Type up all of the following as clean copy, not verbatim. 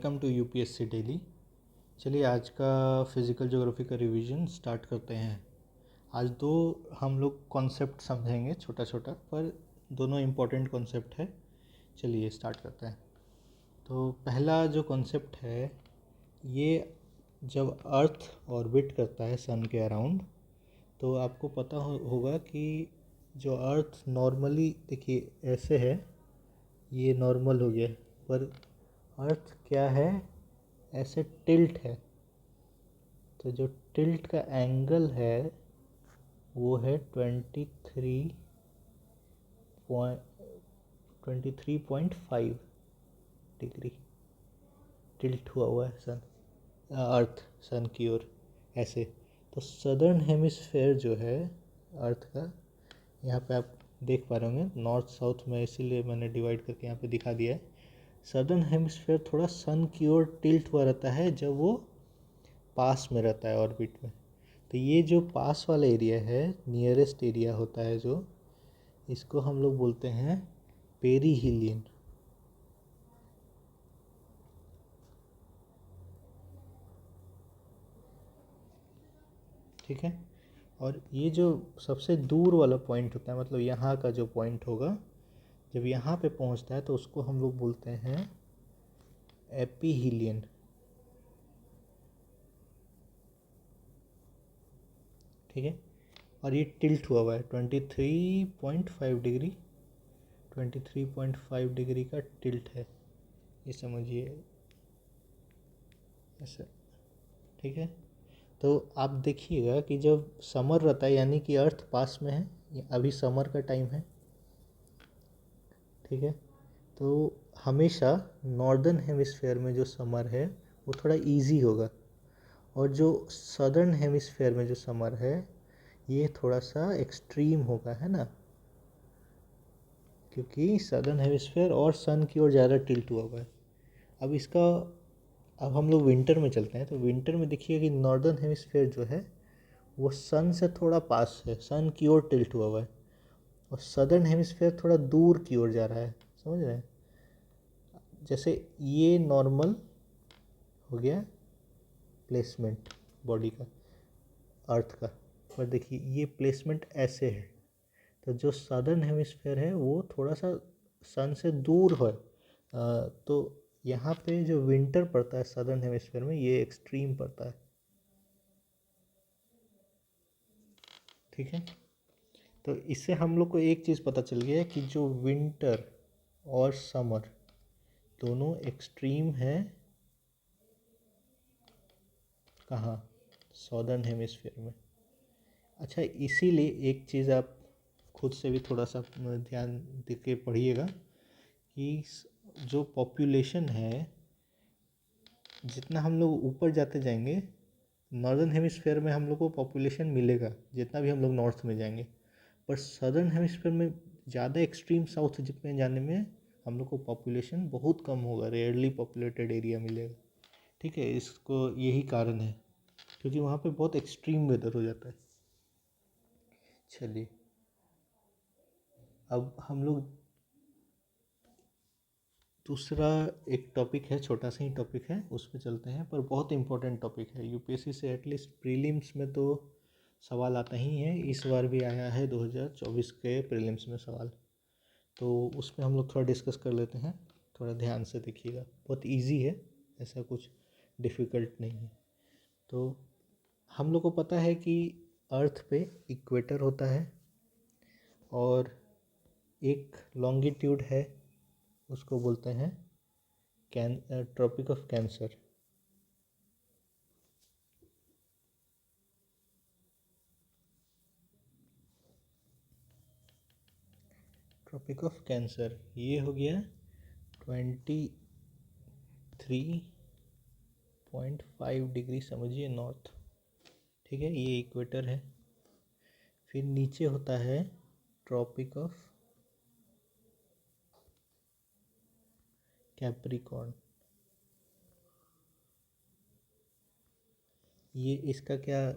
Welcome to UPSC daily. चलिए आज का फिज़िकल ज्योग्राफी का रिवीजन स्टार्ट करते हैं। आज दो हम लोग कॉन्सेप्ट समझेंगे, छोटा छोटा, पर दोनों इम्पोर्टेंट कॉन्सेप्ट है। चलिए स्टार्ट करते हैं। तो पहला जो कॉन्सेप्ट है, ये जब अर्थ ऑर्बिट करता है सन के अराउंड, तो आपको पता होगा कि जो अर्थ नॉर्मली, देखिए ऐसे है, ये नॉर्मल हो गया, पर अर्थ क्या है, ऐसे टिल्ट है। तो जो टिल्ट का एंगल है वो है 23.5 डिग्री टिल्ट हुआ है सन, अर्थ सन की ओर ऐसे। तो सदर्न हेमिस्फेयर जो है अर्थ का, यहाँ पे आप देख पा रहे होंगे नॉर्थ साउथ में, इसीलिए मैंने डिवाइड करके यहाँ पे दिखा दिया है। सदर्न हेमिस्फेयर थोड़ा सन की ओर टिल्ट हुआ रहता है जब वो पास में रहता है ऑर्बिट में। तो ये जो पास वाला एरिया है, नियरेस्ट एरिया होता है जो, इसको हम लोग बोलते हैं पेरीहिलियन। ठीक है। और ये जो सबसे दूर वाला पॉइंट होता है, मतलब यहाँ का जो पॉइंट होगा, जब यहाँ पे पहुँचता है तो उसको हम लोग बोलते हैं एपीहिलियन। ठीक है। और ये टिल्ट हुआ है 23.5 डिग्री, 23.5 डिग्री का टिल्ट है, ये समझिए ऐसा। ठीक है। तो आप देखिएगा कि जब समर रहता है, यानी कि अर्थ पास में है, अभी समर का टाइम है, ठीक है, तो हमेशा नॉर्दर्न हेमिस्फेयर में जो समर है वो थोड़ा इजी होगा, और जो सदर्न हेमिस्फेयर में जो समर है ये थोड़ा सा एक्सट्रीम होगा, है ना, क्योंकि सदर्न हेमिस्फेयर और सन की ओर ज़्यादा टिल्ट हुआ है। अब हम लोग विंटर में चलते हैं। तो विंटर में देखिए कि नॉर्दर्न हेमिस्फेयर जो है वो सन से थोड़ा पास है, सन की ओर टिल्ट हुआ है, और सदर्न हेमिस्फेयर थोड़ा दूर की ओर जा रहा है, समझ रहे हैं। जैसे ये नॉर्मल हो गया प्लेसमेंट बॉडी का, अर्थ का, पर देखिए ये प्लेसमेंट ऐसे है। तो जो सदर्न हेमिस्फेयर है वो थोड़ा सा सन से दूर है, तो यहाँ पे जो विंटर पड़ता है सदर्न हेमिस्फेयर में, ये एक्सट्रीम पड़ता है। ठीक है। तो इससे हम लोग को एक चीज़ पता चल गया है कि जो विंटर और समर दोनों एक्सट्रीम है, कहाँ, सॉदर्न हेमिस्फीयर में। अच्छा, इसीलिए एक चीज़ आप खुद से भी थोड़ा सा ध्यान दे के पढ़िएगा कि जो पॉपुलेशन है, जितना हम लोग ऊपर जाते जाएंगे नॉर्दर्न हेमिस्फीयर में हम लोग को पॉपुलेशन मिलेगा, जितना भी हम लोग नॉर्थ में जाएंगे, पर सदर्न हेमिस्फीयर में ज़्यादा एक्सट्रीम साउथ जितने जाने में हम लोग को पॉपुलेशन बहुत कम होगा, रेयरली पॉपुलेटेड एरिया मिलेगा। ठीक है, इसको यही कारण है, क्योंकि वहाँ पे बहुत एक्सट्रीम वेदर हो जाता है। चलिए अब हम लोग दूसरा एक टॉपिक है, छोटा सा ही टॉपिक है, उस पर चलते हैं, पर बहुत इंपॉर्टेंट टॉपिक है। यूपीएससी से एटलीस्ट प्रीलिम्स में तो सवाल आता ही है, इस बार भी आया है 2024 के प्रीलिम्स में सवाल, तो उसमें हम लोग थोड़ा डिस्कस कर लेते हैं। थोड़ा ध्यान से देखिएगा, बहुत इजी है, ऐसा कुछ डिफ़िकल्ट नहीं है। तो हम लोग को पता है कि अर्थ पे इक्वेटर होता है और एक लॉन्गिट्यूड है, उसको बोलते हैं Tropic of Cancer. Tropic of Cancer ये हो गया 23.5 डिग्री समझिए नॉर्थ। ठीक है, ये इक्वेटर है। फिर नीचे होता है ट्रॉपिक ऑफ कैप्रिकॉर्न, ये इसका क्या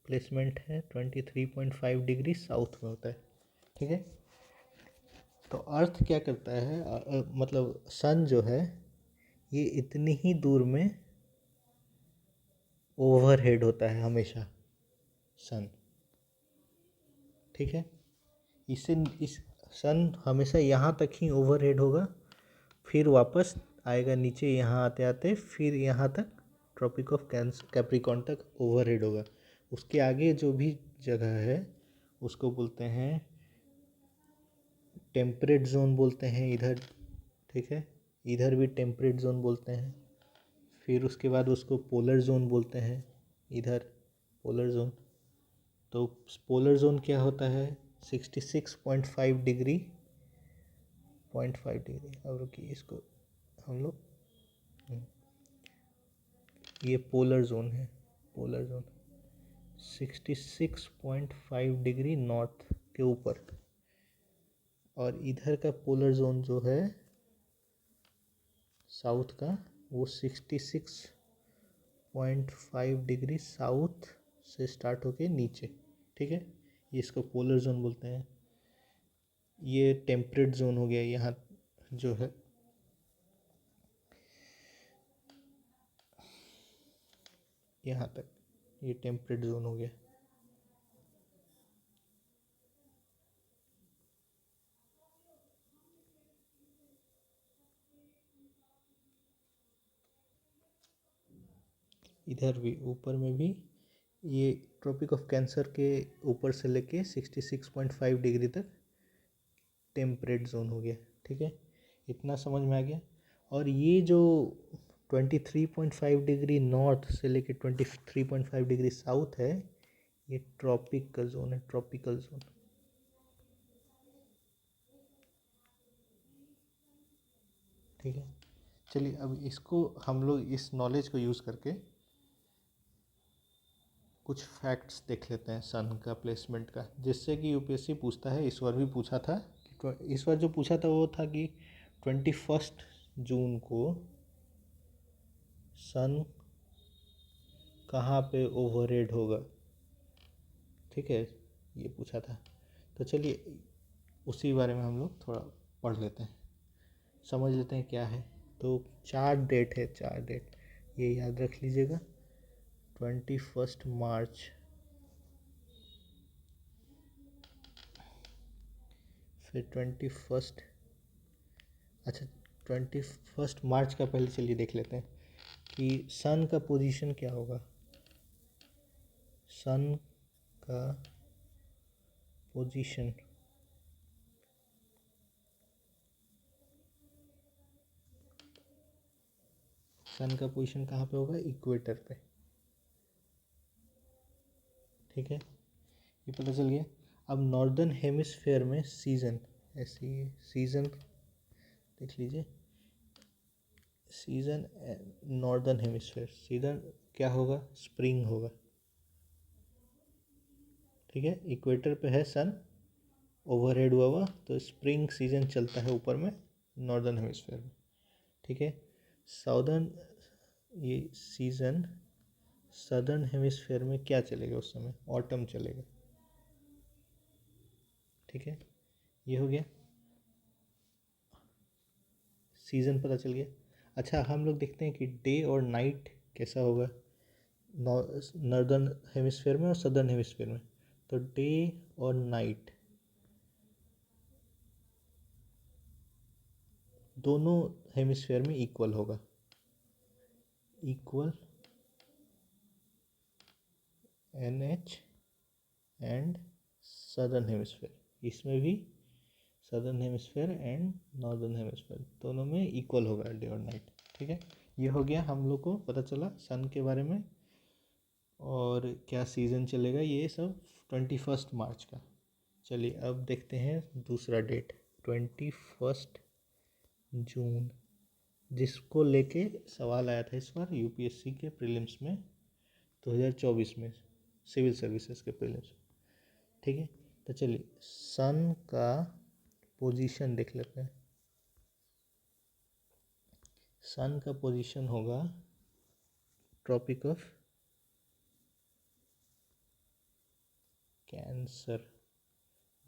प्लेसमेंट है, 23.5 डिग्री साउथ में होता है। ठीक है। तो अर्थ क्या करता है, मतलब सन जो है ये इतनी ही दूर में ओवरहेड होता है हमेशा सन, ठीक है। इस सन हमेशा यहाँ तक ही ओवरहेड होगा, फिर वापस आएगा नीचे, यहाँ आते आते फिर यहाँ तक ट्रॉपिक ऑफ कैप्रिकॉर्न तक ओवरहेड होगा। उसके आगे जो भी जगह है उसको बोलते हैं टेम्परेट जोन बोलते हैं इधर, ठीक है। इधर भी टेम्परेट जोन बोलते हैं। फिर उसके बाद उसको पोलर जोन बोलते हैं, इधर पोलर जोन। तो पोलर जोन क्या होता है, 66.5 डिग्री, 0.5 डिग्री। अब रुकिए इसको हम लोग, ये पोलर जोन है, पोलर जोन 66.5 डिग्री नॉर्थ के ऊपर। और इधर का पोलर जोन जो है साउथ का, वो 66.5 डिग्री साउथ से स्टार्ट होके नीचे, ठीक है। इसको पोलर जोन बोलते हैं। ये टेम्परेट जोन हो गया, यहाँ जो है यहाँ तक, ये टेम्परेट जोन हो गया। इधर भी ऊपर में भी ये ट्रॉपिक ऑफ कैंसर के ऊपर से लेके 66.5 डिग्री तक टेम्परेट जोन हो गया, ठीक है। इतना समझ में आ गया। और ये जो 23.5 डिग्री नॉर्थ से लेके 23.5 डिग्री साउथ है, ये ट्रॉपिक का जोन है, ट्रॉपिकल जोन, ठीक है। चलिए अब इसको हम लोग इस नॉलेज को यूज़ करके कुछ फैक्ट्स देख लेते हैं सन का प्लेसमेंट का, जिससे कि यूपीएससी पूछता है। इस बार भी पूछा था कि इस बार जो पूछा था वो था कि 21 जून को सन कहाँ पे ओवरहेड होगा, ठीक है, ये पूछा था। तो चलिए उसी बारे में हम लोग थोड़ा पढ़ लेते हैं, समझ लेते हैं क्या है। तो 4 डेट है, 4 डेट ये याद रख लीजिएगा। 21 मार्च, फिर 21, अच्छा 21 मार्च का पहले चलिए देख लेते हैं कि सन का पोजीशन क्या होगा। सन का पोजीशन, सन का पोजीशन कहाँ पे होगा, इक्वेटर पे, ठीक है, ये पता चल गया। अब नॉर्दर्न हेमिस्फेयर में सीज़न, ऐसी सीज़न देख लीजिए, सीज़न नॉर्दर्न हेमिस्फेयर, सीज़न क्या होगा, स्प्रिंग होगा, ठीक है। इक्वेटर पे है सन, ओवरहेड हुआ हुआ, तो स्प्रिंग सीजन चलता है ऊपर में नॉर्दर्न हेमिस्फेयर में, ठीक है। साउदर्न ये सीज़न सदर्न हेमिस्फेयर में क्या चलेगा, उस समय ऑटम चलेगा, ठीक है। ये हो गया, सीज़न पता चल गया। अच्छा हम लोग देखते हैं कि डे और नाइट कैसा होगा नॉर्दर्न हेमिस्फेयर में और सदर्न हेमिस्फेयर में। तो डे और नाइट दोनों हेमिस्फेयर में इक्वल होगा, equal NH and southern hemisphere, इसमें भी southern hemisphere and northern hemisphere दोनों में इक्वल होगा डे और नाइट, ठीक है। ये हो गया, हम लोग को पता चला सन के बारे में और क्या सीज़न चलेगा, ये सब 21 मार्च का। चलिए अब देखते हैं दूसरा डेट, 21 जून, जिसको लेके सवाल आया था इस बार यूपीएससी के प्रीलिम्स में 2024 में, सिविल सर्विसेज के प्रीलिम्स में, ठीक है। तो चलिए सन का पोजीशन देख लेते हैं। सन का पोजीशन होगा ट्रॉपिक ऑफ कैंसर,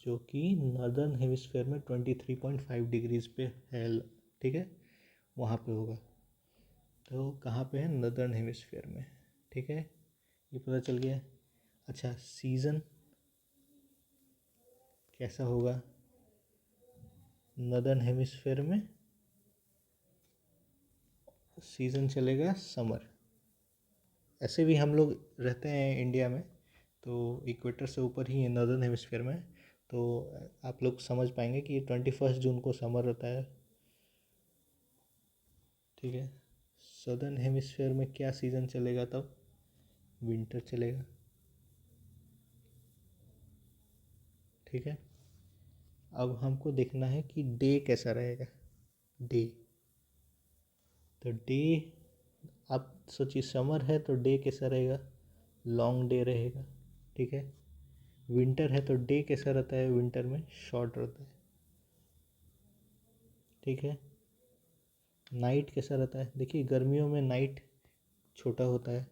जो कि नॉर्दर्न हेमिस्फेयर में 23.5 डिग्रीज पे है, ठीक है, वहाँ पे होगा। तो कहाँ पे है, नदर्न हेमिस्फीयर में। ठीक है, ये पता चल गया। अच्छा, सीज़न कैसा होगा नदर्न हेमिस्फीयर में? सीज़न चलेगा समर। ऐसे भी हम लोग रहते हैं इंडिया में, तो इक्वेटर से ऊपर ही नॉर्दर्न हेमिस्फीयर में, तो आप लोग समझ पाएंगे कि 21 जून को समर होता है। ठीक है, सदर्न हेमिस्फीयर में क्या सीज़न चलेगा तब? विंटर चलेगा। ठीक है, अब हमको देखना है कि डे कैसा रहेगा। डे, तो डे, आप सोचिए समर है तो डे कैसा रहेगा? लॉन्ग डे रहेगा। ठीक है, विंटर है तो डे कैसा रहता है? विंटर में शॉर्ट रहता है। ठीक है, नाइट कैसा रहता है? देखिए गर्मियों में नाइट छोटा होता है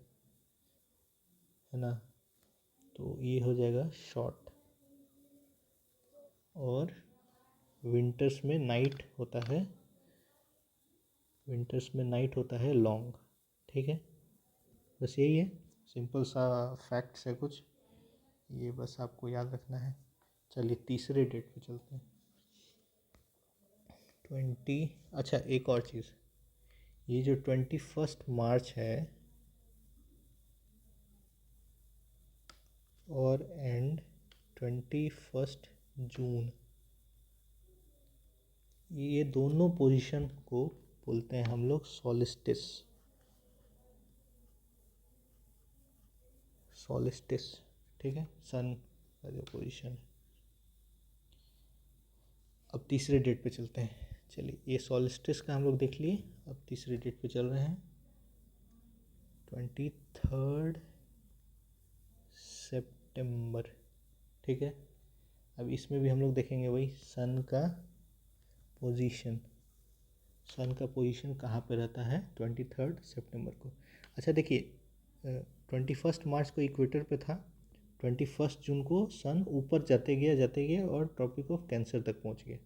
ना, तो ये हो जाएगा शॉर्ट। और विंटर्स में नाइट होता है, विंटर्स में नाइट होता है लॉन्ग। ठीक है, बस यही है, सिंपल सा फैक्ट्स है कुछ, ये बस आपको याद रखना है। चलिए तीसरे डेट पे चलते हैं। 20, अच्छा एक और चीज़, ये जो 21 मार्च है और एंड 21 जून, ये दोनों पोजीशन को बोलते हैं हम लोग सॉलिस्टिस। सॉलिस्टिस, ठीक है, सन का जो पोजीशन है। अब तीसरे डेट पे चलते हैं। चलिए, ये सॉलिस्टिस का हम लोग देख लिए, अब तीसरे डेट पे चल रहे हैं। 23 सितंबर। ठीक है, अब इसमें भी हम लोग देखेंगे वही सन का पोजीशन। सन का पोजीशन कहाँ पे रहता है 23 सितंबर को? अच्छा देखिए, 21 मार्च को इक्वेटर पे था, 21 जून को सन ऊपर जाते गया और ट्रॉपिक ऑफ कैंसर तक पहुँच गया।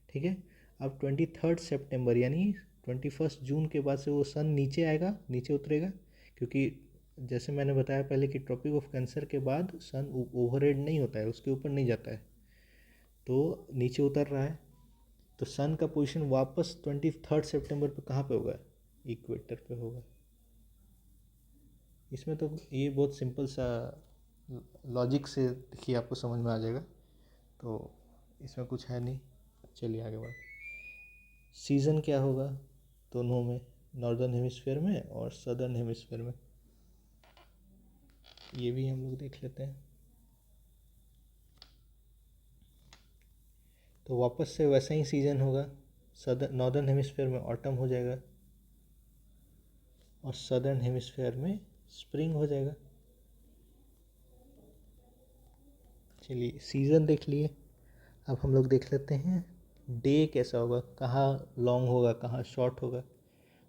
ठीक है, अब 23 सितंबर यानी 21 जून के बाद से वो सन नीचे आएगा, नीचे उतरेगा, क्योंकि जैसे मैंने बताया पहले कि ट्रॉपिक ऑफ कैंसर के बाद सन ओवरहेड नहीं होता है, उसके ऊपर नहीं जाता है, तो नीचे उतर रहा है। तो सन का पोजीशन वापस 23 सितंबर पे कहाँ पे होगा? इक्वेटर पे होगा। इसमें तो ये बहुत सिंपल सा लॉजिक से देखिए आपको समझ में आ जाएगा, तो इसमें कुछ है नहीं। चलिए आगे बढ़। सीज़न क्या होगा दोनों में, नॉर्दर्न हेमिस्फीयर में और सदर्न हेमिस्फीयर में, ये भी हम लोग देख लेते हैं। तो वापस से वैसा ही सीज़न होगा, नॉर्दर्न हेमिस्फीयर में ऑटम हो जाएगा और सदर्न हेमिस्फीयर में स्प्रिंग हो जाएगा। चलिए सीज़न देख लिए, अब हम लोग देख लेते हैं डे कैसा होगा, कहाँ लॉन्ग होगा कहाँ शॉर्ट होगा।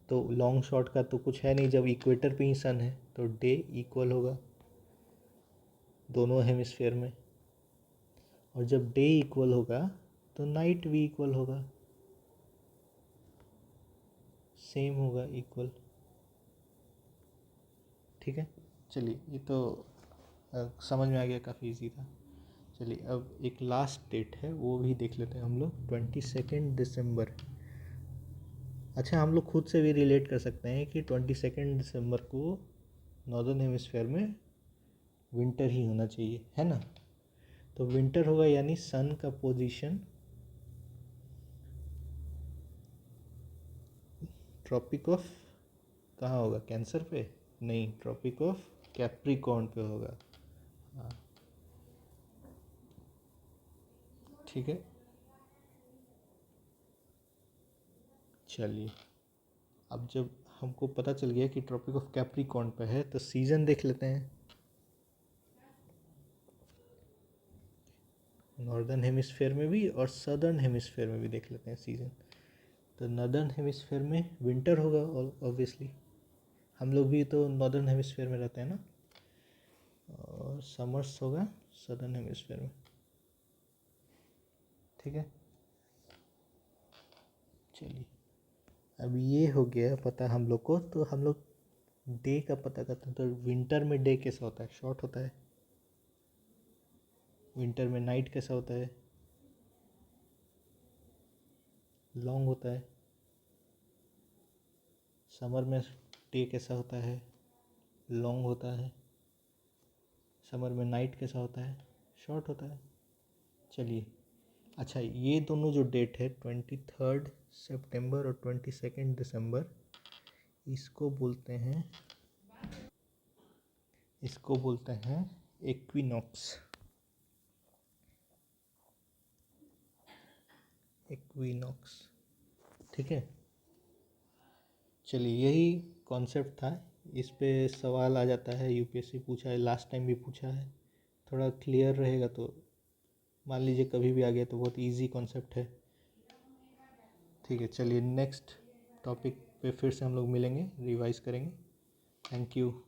तो लॉन्ग शॉर्ट का तो कुछ है नहीं, जब इक्वेटर पे ही सन है तो डे इक्वल होगा दोनों हेमिस्फीयर में, और जब डे इक्वल होगा तो नाइट भी इक्वल होगा, सेम होगा, इक्वल। ठीक है, चलिए ये तो समझ में आ गया, काफ़ी इजी था। चलिए अब एक लास्ट डेट है वो भी देख लेते हैं हम लोग, 22 दिसंबर। अच्छा, हम लोग खुद से भी रिलेट कर सकते हैं कि 22 दिसंबर को नॉर्दर्न हेमिस्फीयर में विंटर ही होना चाहिए, है ना। तो विंटर होगा यानी सन का पोजीशन ट्रॉपिक ऑफ कहाँ होगा, कैंसर पे नहीं, ट्रॉपिक ऑफ कैप्रिकॉर्न पे होगा। हाँ ठीक है, चलिए अब जब हमको पता चल गया कि ट्रॉपिक ऑफ कैप्रिकॉर्न पे है, तो सीज़न देख लेते हैं। नॉर्दर्न हेमिस्फीयर में भी और सदर्न हेमिस्फीयर में भी देख लेते हैं सीज़न। तो नॉर्दर्न हेमिस्फीयर में विंटर होगा ऑब्वियसली, हम लोग भी तो नॉर्दर्न हेमिस्फीयर में रहते हैं ना, और समर्स होगा सदर्न हेमिस्फीयर में। ठीक है, चलिए अब ये हो गया पता हम लोग को, तो हम लोग डे का पता करते हैं। तो विंटर में डे कैसा होता है? शॉर्ट होता है। विंटर में नाइट कैसा होता है? लॉन्ग होता है। समर में डे कैसा होता है? लॉन्ग होता है। समर में नाइट कैसा होता है? शॉर्ट होता है। चलिए, अच्छा ये दोनों जो डेट है 23 सितंबर और 22 दिसंबर, इसको बोलते हैं इक्विनॉक्स। इक्विनॉक्स, ठीक है। चलिए, यही कॉन्सेप्ट था। इस पे सवाल आ जाता है, यूपीएससी पूछा है, लास्ट टाइम भी पूछा है। थोड़ा क्लियर रहेगा तो मान लीजिए कभी भी आ गया तो बहुत इजी कॉन्सेप्ट है। ठीक है, चलिए नेक्स्ट टॉपिक पे फिर से हम लोग मिलेंगे, रिवाइज करेंगे। Thank you.